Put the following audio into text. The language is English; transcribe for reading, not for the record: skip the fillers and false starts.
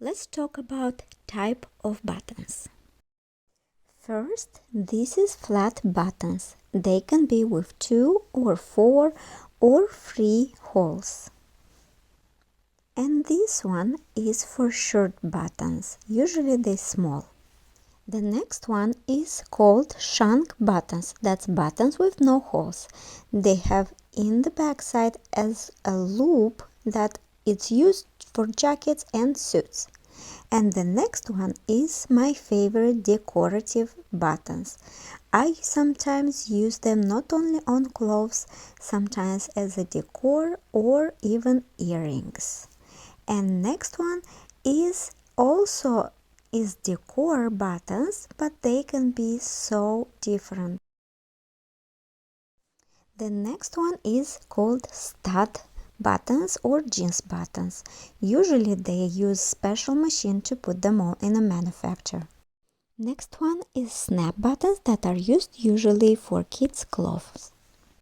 Let's talk about type of buttons. First, this is flat buttons. They can be with 2 or 4 or 3 holes. And this one is for short buttons. Usually they're small. The next one is called shank buttons. That's buttons with no holes. They have in the back side as a loop that it's used for jackets and suits. And the next one is my favorite, decorative buttons. I sometimes use them not only on clothes, sometimes as a decor or even earrings. And next one is also decor buttons, but they can be so different. The next one is called stud buttons or jeans buttons. Usually they use special machine to put them on in a manufacturer. Next one is snap buttons that are used usually for kids' clothes.